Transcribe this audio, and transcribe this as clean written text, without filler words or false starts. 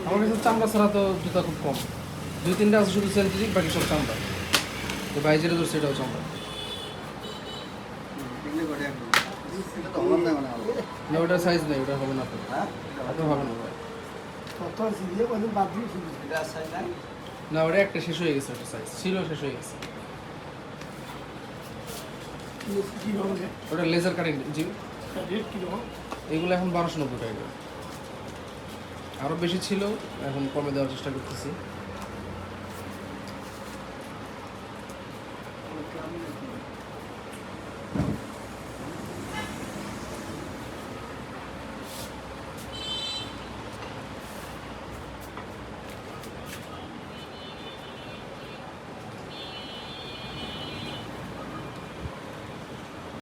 আমার কাছে চামড়া ছাড়া তো জুতা খুব কম, 2-3টা আছে শুধু সেন্থেটিক, বাকি সব চামড়া। তো ভাই যেটা ধরছে এটাও চামড়া। না ওটা সাইজ নেই, ওটা হবে না তো, ওটা হবে না ভাই। না ওটা একটা শেষ হয়ে গেছে, ওটা সাইজ ছিল শেষ হয়ে গেছে। ওটা লেজার কাটিং জি। এগুলো এখন 1290 টাকা, আরও বেশি ছিল, এখন কমে দেওয়ার চেষ্টা করতেছি।